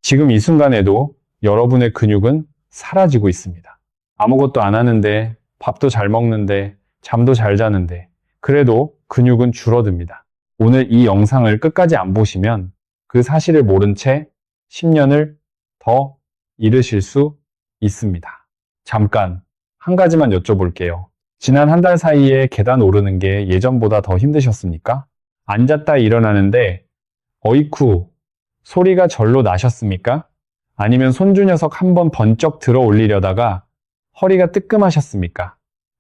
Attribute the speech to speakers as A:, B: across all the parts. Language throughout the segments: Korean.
A: 지금 이 순간에도 여러분의 근육은 사라지고 있습니다. 아무것도 안 하는데, 밥도 잘 먹는데, 잠도 잘 자는데, 그래도 근육은 줄어듭니다. 오늘 이 영상을 끝까지 안 보시면 그 사실을 모른 채 10년을 더 잃으실 수 있습니다. 잠깐 한 가지만 여쭤볼게요. 지난 한 달 사이에 계단 오르는 게 예전보다 더 힘드셨습니까? 앉았다 일어나는데 어이쿠 소리가 절로 나셨습니까? 아니면 손주 녀석 한번 번쩍 들어 올리려다가 허리가 뜨끔하셨습니까?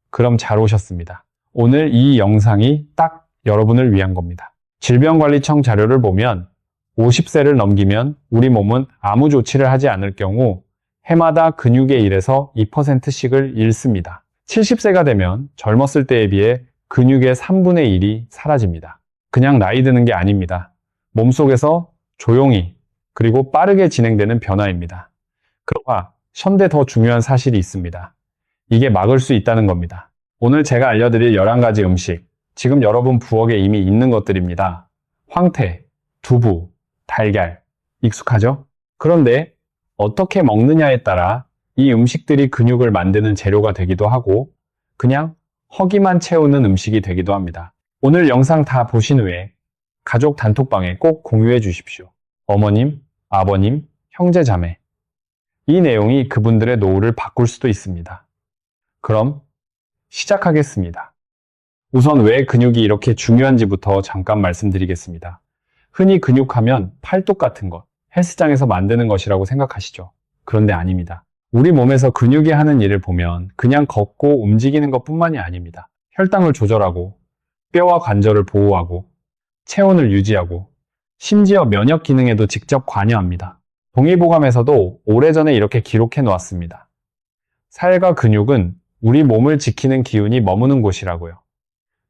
A: 그럼 잘 오셨습니다. 오늘 이 영상이 딱 여러분을 위한 겁니다. 질병관리청 자료를 보면 50세를 넘기면 우리 몸은 아무 조치를 하지 않을 경우 해마다 근육의 1에서 2%씩을 잃습니다. 70세가 되면 젊었을 때에 비해 근육의 3분의 1이 사라집니다. 그냥 나이 드는 게 아닙니다. 몸속에서 조용히 그리고 빠르게 진행되는 변화입니다. 그러나 현대 더 중요한 사실이 있습니다. 이게 막을 수 있다는 겁니다. 오늘 제가 알려드릴 11가지 음식, 지금 여러분 부엌에 이미 있는 것들입니다. 황태, 두부, 달걀, 익숙하죠? 그런데 어떻게 먹느냐에 따라 이 음식들이 근육을 만드는 재료가 되기도 하고 그냥 허기만 채우는 음식이 되기도 합니다. 오늘 영상 다 보신 후에 가족 단톡방에 꼭 공유해 주십시오. 어머님, 아버님, 형제, 자매. 이 내용이 그분들의 노후를 바꿀 수도 있습니다. 그럼 시작하겠습니다. 우선 왜 근육이 이렇게 중요한지부터 잠깐 말씀드리겠습니다. 흔히 근육하면 팔뚝 같은 것, 헬스장에서 만드는 것이라고 생각하시죠? 그런데 아닙니다. 우리 몸에서 근육이 하는 일을 보면 그냥 걷고 움직이는 것뿐만이 아닙니다. 혈당을 조절하고, 뼈와 관절을 보호하고, 체온을 유지하고, 심지어 면역 기능에도 직접 관여합니다. 동의보감에서도 오래전에 이렇게 기록해 놓았습니다. 살과 근육은 우리 몸을 지키는 기운이 머무는 곳이라고요.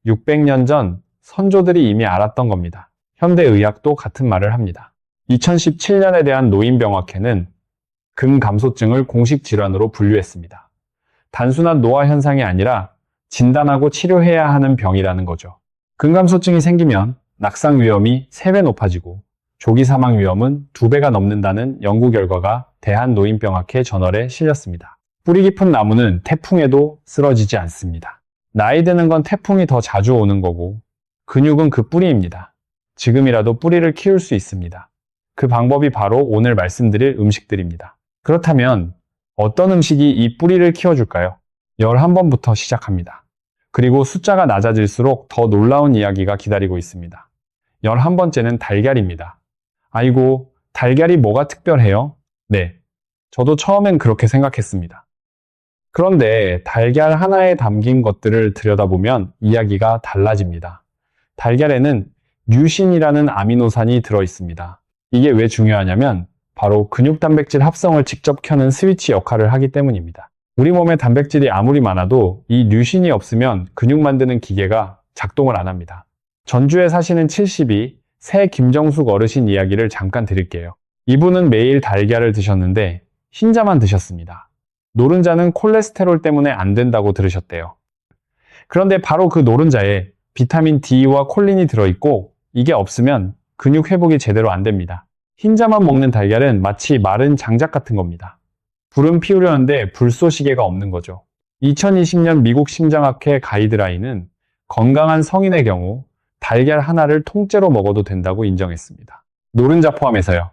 A: 600년 전 선조들이 이미 알았던 겁니다. 현대의학도 같은 말을 합니다. 2017년에 대한 노인병학회는 근감소증을 공식 질환으로 분류했습니다. 단순한 노화 현상이 아니라 진단하고 치료해야 하는 병이라는 거죠. 근감소증이 생기면 낙상 위험이 3배 높아지고 조기 사망 위험은 2배가 넘는다는 연구 결과가 대한노인병학회 저널에 실렸습니다. 뿌리 깊은 나무는 태풍에도 쓰러지지 않습니다. 나이 드는 건 태풍이 더 자주 오는 거고 근육은 그 뿌리입니다. 지금이라도 뿌리를 키울 수 있습니다. 그 방법이 바로 오늘 말씀드릴 음식들입니다. 그렇다면 어떤 음식이 이 뿌리를 키워줄까요? 11번부터 시작합니다. 그리고 숫자가 낮아질수록 더 놀라운 이야기가 기다리고 있습니다. 11번째는 달걀입니다. 아이고, 달걀이 뭐가 특별해요? 네, 저도 처음엔 그렇게 생각했습니다. 그런데 달걀 하나에 담긴 것들을 들여다보면 이야기가 달라집니다. 달걀에는 류신이라는 아미노산이 들어있습니다. 이게 왜 중요하냐면 바로 근육 단백질 합성을 직접 켜는 스위치 역할을 하기 때문입니다. 우리 몸에 단백질이 아무리 많아도 이 류신이 없으면 근육 만드는 기계가 작동을 안 합니다. 전주에 사시는 72, 새 김정숙 어르신 이야기를 잠깐 드릴게요. 이분은 매일 달걀을 드셨는데 흰자만 드셨습니다. 노른자는 콜레스테롤 때문에 안 된다고 들으셨대요. 그런데 바로 그 노른자에 비타민 D와 콜린이 들어있고 이게 없으면 근육 회복이 제대로 안 됩니다. 흰자만 먹는 달걀은 마치 마른 장작 같은 겁니다. 불은 피우려는데 불쏘시개가 없는 거죠. 2020년 미국 심장학회 가이드라인은 건강한 성인의 경우 달걀 하나를 통째로 먹어도 된다고 인정했습니다. 노른자 포함해서요.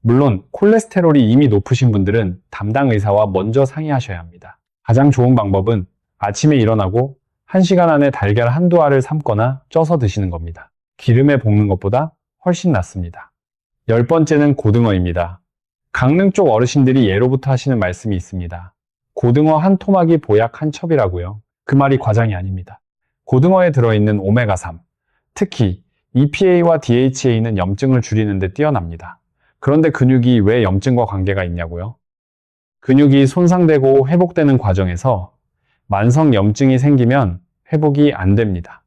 A: 물론 콜레스테롤이 이미 높으신 분들은 담당 의사와 먼저 상의하셔야 합니다. 가장 좋은 방법은 아침에 일어나고 1시간 안에 달걀 한두 알을 삶거나 쪄서 드시는 겁니다. 기름에 볶는 것보다 훨씬 낫습니다. 10번째는 고등어입니다. 강릉 쪽 어르신들이 예로부터 하시는 말씀이 있습니다. 고등어 한 토막이 보약 한 첩이라고요. 그 말이 과장이 아닙니다. 고등어에 들어있는 오메가3, 특히 EPA와 DHA는 염증을 줄이는 데 뛰어납니다. 그런데 근육이 왜 염증과 관계가 있냐고요? 근육이 손상되고 회복되는 과정에서 만성 염증이 생기면 회복이 안 됩니다.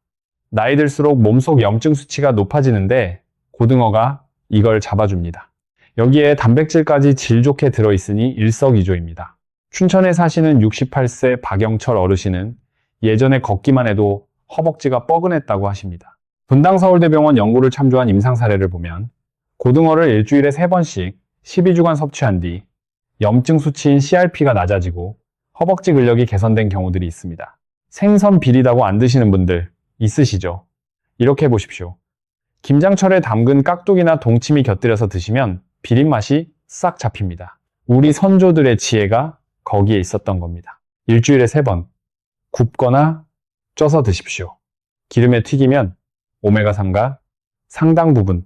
A: 나이 들수록 몸속 염증 수치가 높아지는데 고등어가 이걸 잡아줍니다. 여기에 단백질까지 질 좋게 들어있으니 일석이조입니다. 춘천에 사시는 68세 박영철 어르신은 예전에 걷기만 해도 허벅지가 뻐근했다고 하십니다. 분당서울대병원 연구를 참조한 임상 사례를 보면 고등어를 일주일에 3번씩 12주간 섭취한 뒤 염증 수치인 CRP가 낮아지고 허벅지 근력이 개선된 경우들이 있습니다. 생선 비리다고 안 드시는 분들 있으시죠? 이렇게 해보십시오. 김장철에 담근 깍두기나 동치미 곁들여서 드시면 비린 맛이 싹 잡힙니다. 우리 선조들의 지혜가 거기에 있었던 겁니다. 일주일에 3번 굽거나 쪄서 드십시오. 기름에 튀기면 오메가3가 상당 부분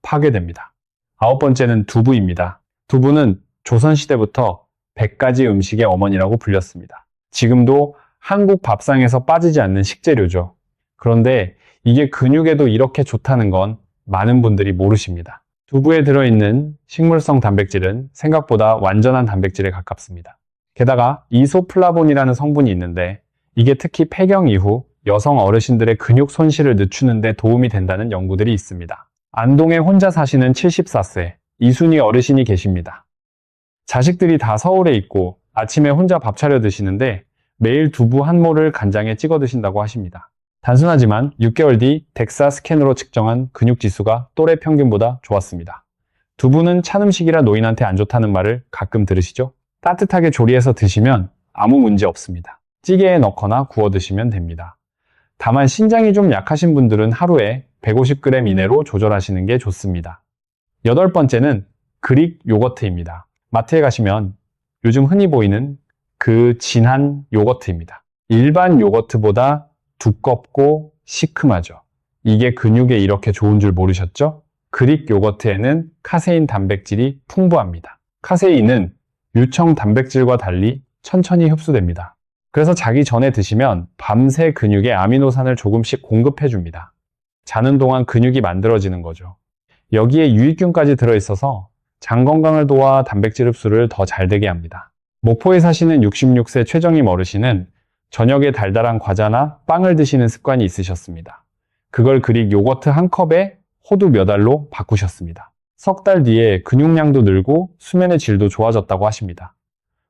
A: 파괴됩니다. 9번째는 두부입니다. 두부는 조선시대부터 100가지 음식의 어머니라고 불렸습니다. 지금도 한국 밥상에서 빠지지 않는 식재료죠. 그런데 이게 근육에도 이렇게 좋다는 건 많은 분들이 모르십니다. 두부에 들어있는 식물성 단백질은 생각보다 완전한 단백질에 가깝습니다. 게다가 이소플라본이라는 성분이 있는데 이게 특히 폐경 이후 여성 어르신들의 근육 손실을 늦추는 데 도움이 된다는 연구들이 있습니다. 안동에 혼자 사시는 74세 이순희 어르신이 계십니다. 자식들이 다 서울에 있고 아침에 혼자 밥 차려 드시는데 매일 두부 한 모를 간장에 찍어 드신다고 하십니다. 단순하지만 6개월 뒤 덱사 스캔으로 측정한 근육 지수가 또래 평균보다 좋았습니다. 두부는 찬 음식이라 노인한테 안 좋다는 말을 가끔 들으시죠? 따뜻하게 조리해서 드시면 아무 문제 없습니다. 찌개에 넣거나 구워 드시면 됩니다. 다만 신장이 좀 약하신 분들은 하루에 150g 이내로 조절하시는 게 좋습니다. 8번째는 그릭 요거트입니다. 마트에 가시면 요즘 흔히 보이는 그 진한 요거트입니다. 일반 요거트보다 두껍고 시큼하죠. 이게 근육에 이렇게 좋은 줄 모르셨죠? 그릭 요거트에는 카세인 단백질이 풍부합니다. 카세인은 유청 단백질과 달리 천천히 흡수됩니다. 그래서 자기 전에 드시면 밤새 근육에 아미노산을 조금씩 공급해줍니다. 자는 동안 근육이 만들어지는 거죠. 여기에 유익균까지 들어있어서 장 건강을 도와 단백질 흡수를 더 잘 되게 합니다. 목포에 사시는 66세 최정임 어르신은 저녁에 달달한 과자나 빵을 드시는 습관이 있으셨습니다. 그걸 그릭 요거트 한 컵에 호두 몇 알로 바꾸셨습니다. 석 달 뒤에 근육량도 늘고 수면의 질도 좋아졌다고 하십니다.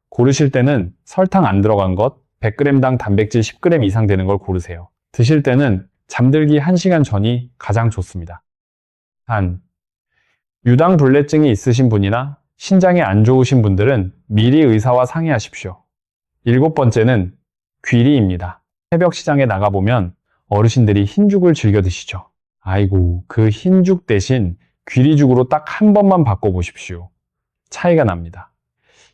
A: 고르실 때는 설탕 안 들어간 것 100g당 단백질 10g 이상 되는 걸 고르세요. 드실 때는 잠들기 1시간 전이 가장 좋습니다. 유당불내증이 있으신 분이나 신장이 안 좋으신 분들은 미리 의사와 상의하십시오. 7번째는 귀리입니다. 새벽 시장에 나가보면 어르신들이 흰죽을 즐겨 드시죠. 아이고, 그 흰죽 대신 귀리죽으로 딱 한 번만 바꿔보십시오. 차이가 납니다.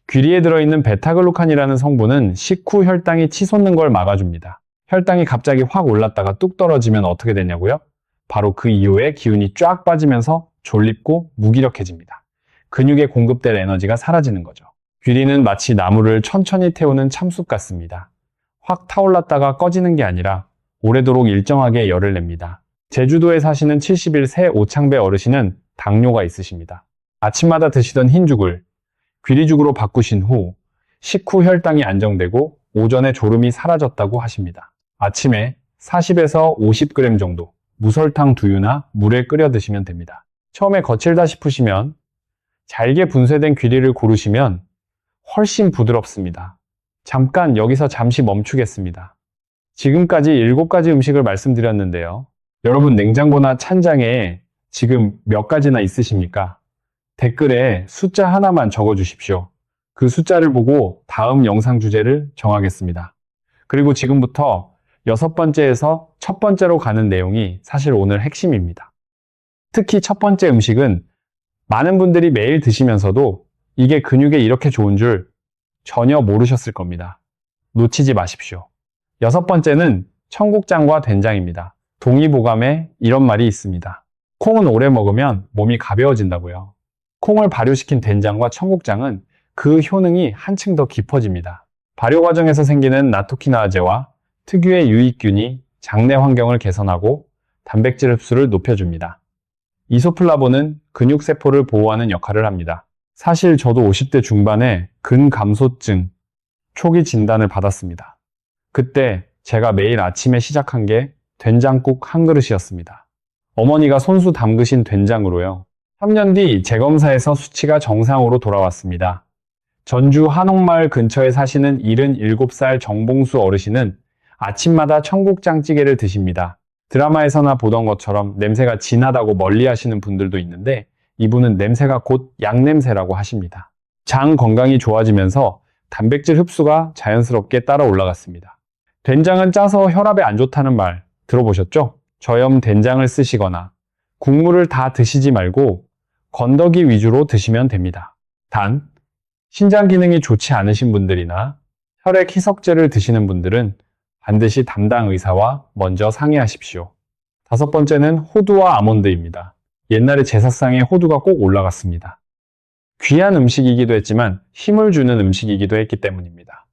A: 귀리에 들어있는 베타글루칸이라는 성분은 식후 혈당이 치솟는 걸 막아줍니다. 혈당이 갑자기 확 올랐다가 뚝 떨어지면 어떻게 되냐고요? 바로 그 이후에 기운이 쫙 빠지면서 졸립고 무기력해집니다. 근육에 공급될 에너지가 사라지는 거죠. 귀리는 마치 나무를 천천히 태우는 참숯 같습니다. 확 타올랐다가 꺼지는 게 아니라 오래도록 일정하게 열을 냅니다. 제주도에 사시는 71세 오창배 어르신은 당뇨가 있으십니다. 아침마다 드시던 흰죽을 귀리죽으로 바꾸신 후 식후 혈당이 안정되고 오전에 졸음이 사라졌다고 하십니다. 아침에 40에서 50g 정도 무설탕 두유나 물에 끓여 드시면 됩니다. 처음에 거칠다 싶으시면 잘게 분쇄된 귀리를 고르시면 훨씬 부드럽습니다. 잠깐 여기서 잠시 멈추겠습니다. 지금까지 7가지 음식을 말씀드렸는데요. 여러분 냉장고나 찬장에 지금 몇 가지나 있으십니까? 댓글에 숫자 하나만 적어주십시오. 그 숫자를 보고 다음 영상 주제를 정하겠습니다. 그리고 지금부터 6번째에서 첫 번째로 가는 내용이 사실 오늘 핵심입니다. 특히 첫 번째 음식은 많은 분들이 매일 드시면서도 이게 근육에 이렇게 좋은 줄 전혀 모르셨을 겁니다. 놓치지 마십시오. 6번째는 청국장과 된장입니다. 동의보감에 이런 말이 있습니다. 콩은 오래 먹으면 몸이 가벼워진다고요. 콩을 발효시킨 된장과 청국장은 그 효능이 한층 더 깊어집니다. 발효 과정에서 생기는 나토키나아제와 특유의 유익균이 장내 환경을 개선하고 단백질 흡수를 높여줍니다. 이소플라본은 근육세포를 보호하는 역할을 합니다. 사실 저도 50대 중반에 근감소증 초기 진단을 받았습니다. 그때 제가 매일 아침에 시작한 게 된장국 한 그릇이었습니다. 어머니가 손수 담그신 된장으로요. 3년 뒤 재검사에서 수치가 정상으로 돌아왔습니다. 전주 한옥마을 근처에 사시는 77살 정봉수 어르신은 아침마다 청국장찌개를 드십니다. 드라마에서나 보던 것처럼 냄새가 진하다고 멀리 하시는 분들도 있는데 이분은 냄새가 곧 약냄새라고 하십니다. 장 건강이 좋아지면서 단백질 흡수가 자연스럽게 따라 올라갔습니다. 된장은 짜서 혈압에 안 좋다는 말 들어보셨죠? 저염 된장을 쓰시거나 국물을 다 드시지 말고 건더기 위주로 드시면 됩니다. 단, 신장 기능이 좋지 않으신 분들이나 혈액 희석제를 드시는 분들은 반드시 담당 의사와 먼저 상의하십시오. 5번째는 호두와 아몬드입니다. 옛날에 제사상에 호두가 꼭 올라갔습니다. 귀한 음식이기도 했지만 힘을 주는 음식이기도 했기 때문입니다.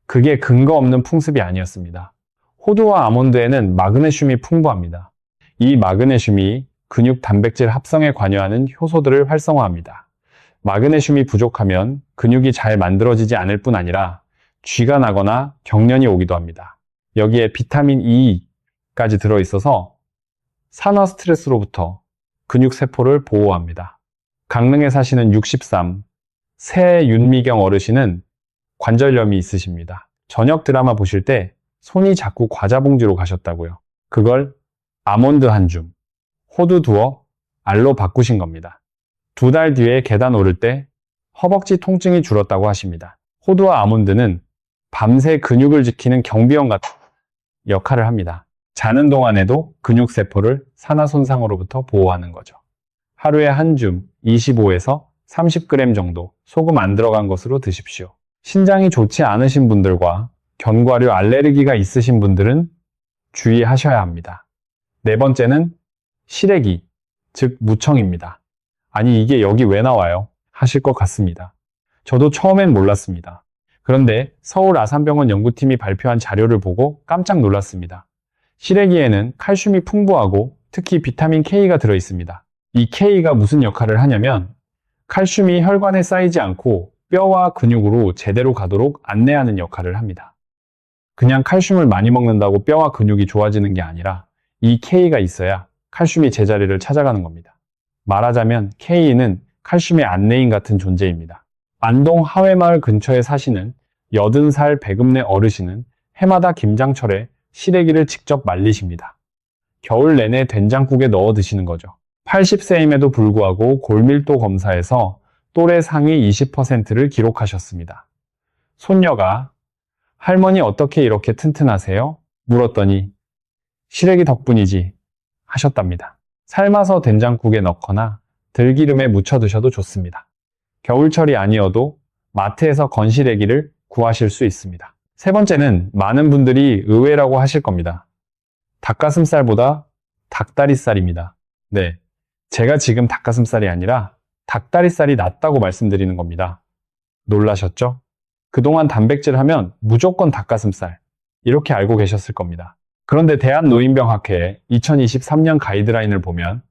A: 그게 근거 없는 풍습이 아니었습니다. 호두와 아몬드에는 마그네슘이 풍부합니다. 이 마그네슘이 근육 단백질 합성에 관여하는 효소들을 활성화합니다. 마그네슘이 부족하면 근육이 잘 만들어지지 않을 뿐 아니라 쥐가 나거나 경련이 오기도 합니다. 여기에 비타민 E까지 들어있어서 산화 스트레스로부터 근육세포를 보호합니다. 강릉에 사시는 63, 새윤미경 어르신은 관절염이 있으십니다. 저녁 드라마 보실 때 손이 자꾸 과자 봉지로 가셨다고요. 그걸 아몬드 한 줌, 호두 두어 알로 바꾸신 겁니다. 2달 뒤에 계단 오를 때 허벅지 통증이 줄었다고 하십니다. 호두와 아몬드는 밤새 근육을 지키는 경비원 같은 역할을 합니다. 자는 동안에도 근육세포를 산화 손상으로부터 보호하는 거죠. 하루에 한 줌 25에서 30g 정도 소금 안 들어간 것으로 드십시오. 신장이 좋지 않으신 분들과 견과류 알레르기가 있으신 분들은 주의하셔야 합니다. 4번째는 시래기, 즉 무청입니다. 아니 이게 여기 왜 나와요? 하실 것 같습니다. 저도 처음엔 몰랐습니다. 그런데 서울 아산병원 연구팀이 발표한 자료를 보고 깜짝 놀랐습니다. 시래기에는 칼슘이 풍부하고 특히 비타민 K가 들어있습니다. 이 K가 무슨 역할을 하냐면 칼슘이 혈관에 쌓이지 않고 뼈와 근육으로 제대로 가도록 안내하는 역할을 합니다. 그냥 칼슘을 많이 먹는다고 뼈와 근육이 좋아지는 게 아니라 이 K가 있어야 칼슘이 제자리를 찾아가는 겁니다. 말하자면 K는 칼슘의 안내인 같은 존재입니다. 안동 하회마을 근처에 사시는 80살 백음내 어르신은 해마다 김장철에 시래기를 직접 말리십니다. 겨울 내내 된장국에 넣어 드시는 거죠. 80세임에도 불구하고 골밀도 검사에서 또래 상위 20%를 기록하셨습니다. 손녀가 할머니 어떻게 이렇게 튼튼하세요? 물었더니 시래기 덕분이지 하셨답니다. 삶아서 된장국에 넣거나 들기름에 묻혀 드셔도 좋습니다. 겨울철이 아니어도 마트에서 건시래기를 구하실 수 있습니다. 3번째는 많은 분들이 의외라고 하실 겁니다. 닭가슴살보다 닭다리살입니다. 네, 제가 지금 닭가슴살이 아니라 닭다리살이 낫다고 말씀드리는 겁니다. 놀라셨죠? 그동안 단백질 하면 무조건 닭가슴살 이렇게 알고 계셨을 겁니다. 그런데 대한노인병학회 2023년 가이드라인을 보면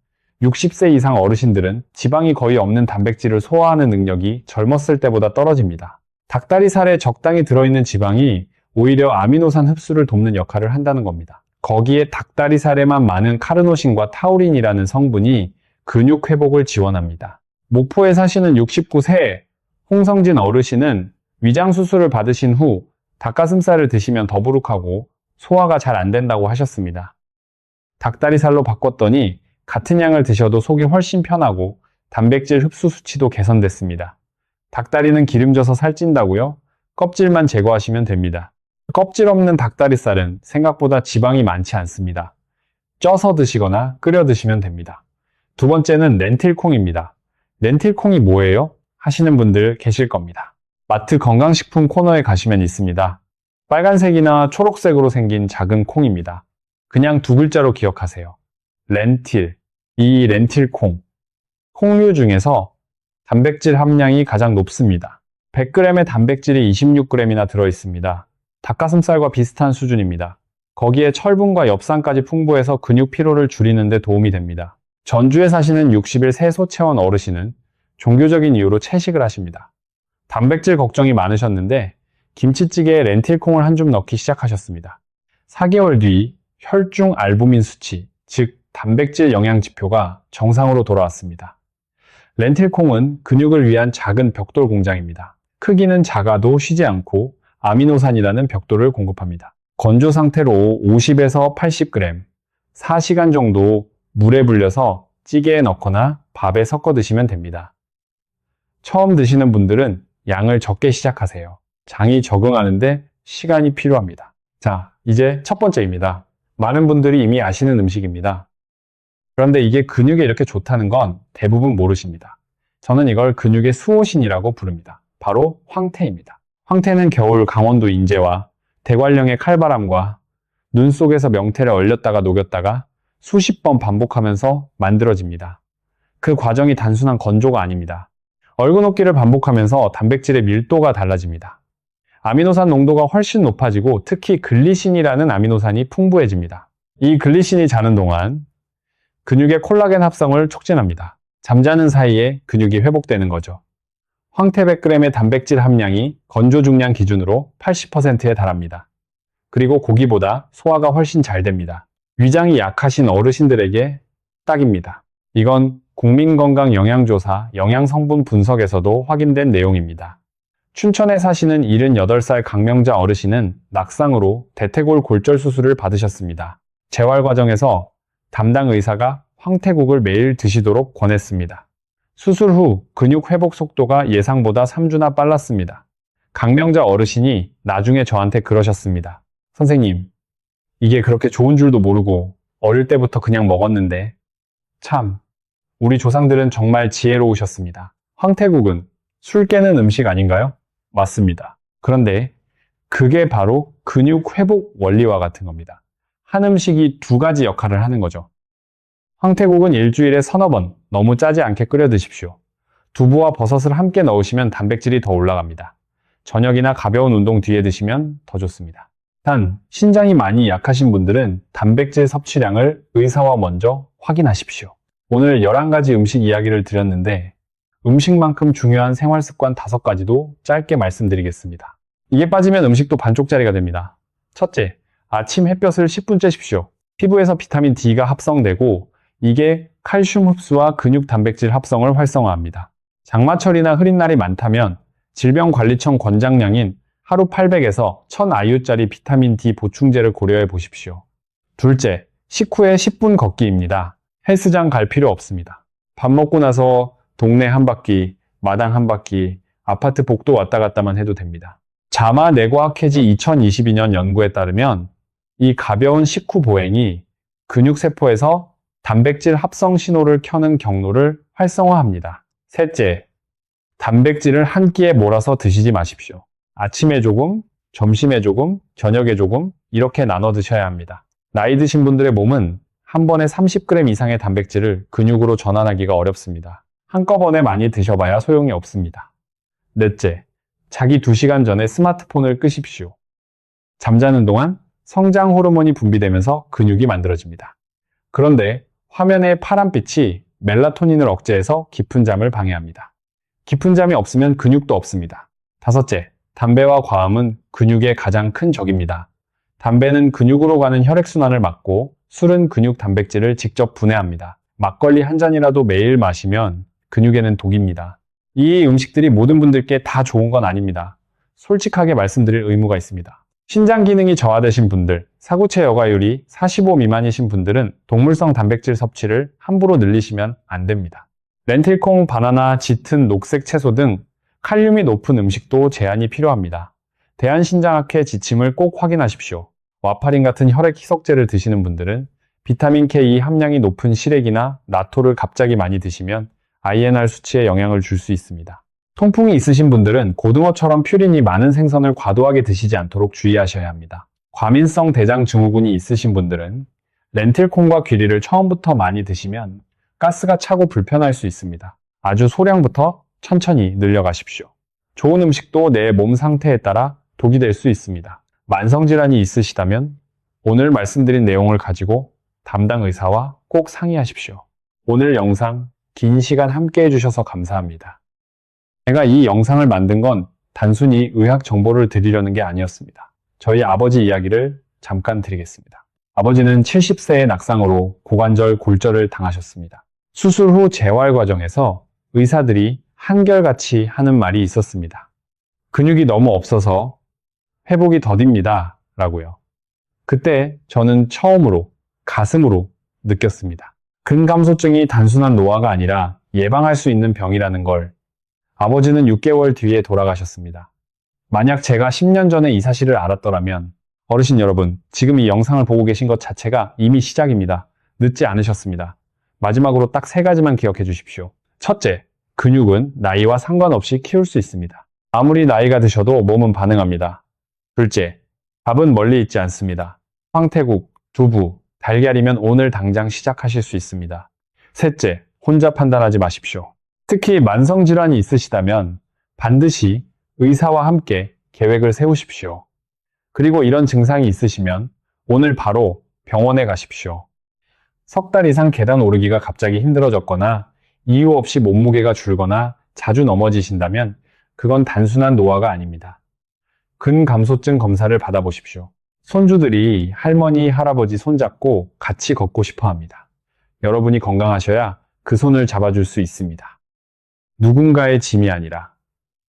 A: 60세 이상 어르신들은 지방이 거의 없는 단백질을 소화하는 능력이 젊었을 때보다 떨어집니다. 닭다리살에 적당히 들어있는 지방이 오히려 아미노산 흡수를 돕는 역할을 한다는 겁니다. 거기에 닭다리살에만 많은 카르노신과 타우린이라는 성분이 근육 회복을 지원합니다. 목포에 사시는 69세 홍성진 어르신은 위장 수술을 받으신 후 닭가슴살을 드시면 더부룩하고 소화가 잘 안 된다고 하셨습니다. 닭다리살로 바꿨더니 같은 양을 드셔도 속이 훨씬 편하고 단백질 흡수 수치도 개선됐습니다. 닭다리는 기름져서 살찐다고요? 껍질만 제거하시면 됩니다. 껍질 없는 닭다리살은 생각보다 지방이 많지 않습니다. 쪄서 드시거나 끓여 드시면 됩니다. 2번째는 렌틸콩입니다. 렌틸콩이 뭐예요? 하시는 분들 계실 겁니다. 마트 건강식품 코너에 가시면 있습니다. 빨간색이나 초록색으로 생긴 작은 콩입니다. 그냥 2글자로 기억하세요. 렌틸. 이 렌틸콩. 콩류 중에서 단백질 함량이 가장 높습니다. 100g의 단백질이 26g이나 들어있습니다. 닭가슴살과 비슷한 수준입니다. 거기에 철분과 엽산까지 풍부해서 근육 피로를 줄이는 데 도움이 됩니다. 전주에 사시는 60일 세소체원 어르신은 종교적인 이유로 채식을 하십니다. 단백질 걱정이 많으셨는데 김치찌개에 렌틸콩을 한 줌 넣기 시작하셨습니다. 4개월 뒤 혈중 알부민 수치, 즉 단백질 영양 지표가 정상으로 돌아왔습니다. 렌틸콩은 근육을 위한 작은 벽돌 공장입니다. 크기는 작아도 쉬지 않고 아미노산이라는 벽돌을 공급합니다. 건조 상태로 50에서 80g, 4시간 정도 물에 불려서 찌개에 넣거나 밥에 섞어 드시면 됩니다. 처음 드시는 분들은 양을 적게 시작하세요. 장이 적응하는데 시간이 필요합니다. 자, 이제 첫 번째입니다. 많은 분들이 이미 아시는 음식입니다. 그런데 이게 근육에 이렇게 좋다는 건 대부분 모르십니다. 저는 이걸 근육의 수호신이라고 부릅니다. 바로 황태입니다. 황태는 겨울 강원도 인제와 대관령의 칼바람과 눈 속에서 명태를 얼렸다가 녹였다가 수십 번 반복하면서 만들어집니다. 그 과정이 단순한 건조가 아닙니다. 얼그녹기를 반복하면서 단백질의 밀도가 달라집니다. 아미노산 농도가 훨씬 높아지고 특히 글리신이라는 아미노산이 풍부해집니다. 이 글리신이 자는 동안 근육의 콜라겐 합성을 촉진합니다. 잠자는 사이에 근육이 회복되는 거죠. 황태 100g의 단백질 함량이 건조 중량 기준으로 80%에 달합니다. 그리고 고기보다 소화가 훨씬 잘 됩니다. 위장이 약하신 어르신들에게 딱입니다. 이건 국민건강영양조사 영양성분 분석에서도 확인된 내용입니다. 춘천에 사시는 78살 강명자 어르신은 낙상으로 대퇴골 골절 수술을 받으셨습니다. 재활 과정에서 담당 의사가 황태국을 매일 드시도록 권했습니다. 수술 후 근육 회복 속도가 예상보다 3주나 빨랐습니다. 강명자 어르신이 나중에 저한테 그러셨습니다. 선생님, 이게 그렇게 좋은 줄도 모르고 어릴 때부터 그냥 먹었는데 참, 우리 조상들은 정말 지혜로우셨습니다. 황태국은 술 깨는 음식 아닌가요? 맞습니다. 그런데 그게 바로 근육 회복 원리와 같은 겁니다. 한 음식이 두 가지 역할을 하는 거죠. 황태국은 일주일에 서너 번 너무 짜지 않게 끓여 드십시오. 두부와 버섯을 함께 넣으시면 단백질이 더 올라갑니다. 저녁이나 가벼운 운동 뒤에 드시면 더 좋습니다. 단, 신장이 많이 약하신 분들은 단백질 섭취량을 의사와 먼저 확인하십시오. 오늘 11가지 음식 이야기를 드렸는데 음식만큼 중요한 생활습관 5가지도 짧게 말씀드리겠습니다. 이게 빠지면 음식도 반쪽짜리가 됩니다. 첫째, 아침 햇볕을 10분 쬐십시오. 피부에서 비타민 D가 합성되고 이게 칼슘 흡수와 근육 단백질 합성을 활성화합니다. 장마철이나 흐린 날이 많다면 질병관리청 권장량인 하루 800에서 1000IU짜리 비타민 D 보충제를 고려해 보십시오. 둘째, 식후에 10분 걷기입니다. 헬스장 갈 필요 없습니다. 밥 먹고 나서 동네 한 바퀴, 마당 한 바퀴, 아파트 복도 왔다 갔다만 해도 됩니다. 자마 뇌과학회지 2022년 연구에 따르면 이 가벼운 식후 보행이 근육세포에서 단백질 합성 신호를 켜는 경로를 활성화합니다. 셋째, 단백질을 한 끼에 몰아서 드시지 마십시오. 아침에 조금, 점심에 조금, 저녁에 조금 이렇게 나눠 드셔야 합니다. 나이 드신 분들의 몸은 한 번에 30g 이상의 단백질을 근육으로 전환하기가 어렵습니다. 한꺼번에 많이 드셔봐야 소용이 없습니다. 넷째, 자기 2시간 전에 스마트폰을 끄십시오. 잠자는 동안 성장 호르몬이 분비되면서 근육이 만들어집니다. 그런데 화면의 파란빛이 멜라토닌을 억제해서 깊은 잠을 방해합니다. 깊은 잠이 없으면 근육도 없습니다. 다섯째, 담배와 과음은 근육의 가장 큰 적입니다. 담배는 근육으로 가는 혈액순환을 막고 술은 근육 단백질을 직접 분해합니다. 막걸리 한 잔이라도 매일 마시면 근육에는 독입니다. 이 음식들이 모든 분들께 다 좋은 건 아닙니다. 솔직하게 말씀드릴 의무가 있습니다. 신장 기능이 저하되신 분들, 사구체 여과율이 45 미만이신 분들은 동물성 단백질 섭취를 함부로 늘리시면 안 됩니다. 렌틸콩, 바나나, 짙은 녹색 채소 등 칼륨이 높은 음식도 제한이 필요합니다. 대한신장학회 지침을 꼭 확인하십시오. 와파린 같은 혈액 희석제를 드시는 분들은 비타민 K 함량이 높은 시래기나 나토를 갑자기 많이 드시면 INR 수치에 영향을 줄 수 있습니다. 통풍이 있으신 분들은 고등어처럼 퓨린이 많은 생선을 과도하게 드시지 않도록 주의하셔야 합니다. 과민성 대장 증후군이 있으신 분들은 렌틸콩과 귀리를 처음부터 많이 드시면 가스가 차고 불편할 수 있습니다. 아주 소량부터 천천히 늘려가십시오. 좋은 음식도 내 몸 상태에 따라 독이 될 수 있습니다. 만성질환이 있으시다면 오늘 말씀드린 내용을 가지고 담당 의사와 꼭 상의하십시오. 오늘 영상 긴 시간 함께 해주셔서 감사합니다. 제가 이 영상을 만든 건 단순히 의학 정보를 드리려는 게 아니었습니다. 저희 아버지 이야기를 잠깐 드리겠습니다. 아버지는 70세의 낙상으로 고관절 골절을 당하셨습니다. 수술 후 재활 과정에서 의사들이 한결같이 하는 말이 있었습니다. 근육이 너무 없어서 회복이 더딥니다. 라고요. 그때 저는 처음으로 가슴으로 느꼈습니다. 근감소증이 단순한 노화가 아니라 예방할 수 있는 병이라는 걸. 아버지는 6개월 뒤에 돌아가셨습니다. 만약 제가 10년 전에 이 사실을 알았더라면, 어르신 여러분, 지금 이 영상을 보고 계신 것 자체가 이미 시작입니다. 늦지 않으셨습니다. 마지막으로 딱 3가지만 기억해 주십시오. 첫째, 근육은 나이와 상관없이 키울 수 있습니다. 아무리 나이가 드셔도 몸은 반응합니다. 둘째, 밥은 멀리 있지 않습니다. 황태국, 두부, 달걀이면 오늘 당장 시작하실 수 있습니다. 셋째, 혼자 판단하지 마십시오. 특히 만성질환이 있으시다면 반드시 의사와 함께 계획을 세우십시오. 그리고 이런 증상이 있으시면 오늘 바로 병원에 가십시오. 석 달 이상 계단 오르기가 갑자기 힘들어졌거나 이유 없이 몸무게가 줄거나 자주 넘어지신다면 그건 단순한 노화가 아닙니다. 근감소증 검사를 받아보십시오. 손주들이 할머니, 할아버지 손잡고 같이 걷고 싶어 합니다. 여러분이 건강하셔야 그 손을 잡아줄 수 있습니다. 누군가의 짐이 아니라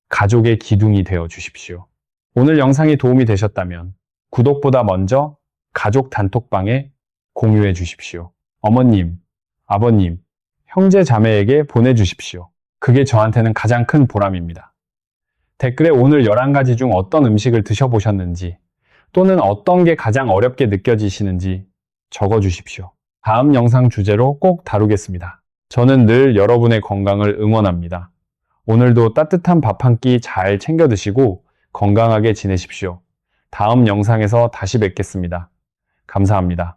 A: 가족의 기둥이 되어 주십시오. 오늘 영상이 도움이 되셨다면 구독보다 먼저 가족 단톡방에 공유해 주십시오. 어머님, 아버님, 형제 자매에게 보내주십시오. 그게 저한테는 가장 큰 보람입니다. 댓글에 오늘 11가지 중 어떤 음식을 드셔보셨는지 또는 어떤 게 가장 어렵게 느껴지시는지 적어주십시오. 다음 영상 주제로 꼭 다루겠습니다. 저는 늘 여러분의 건강을 응원합니다. 오늘도 따뜻한 밥 한 끼 잘 챙겨 드시고 건강하게 지내십시오. 다음 영상에서 다시 뵙겠습니다. 감사합니다.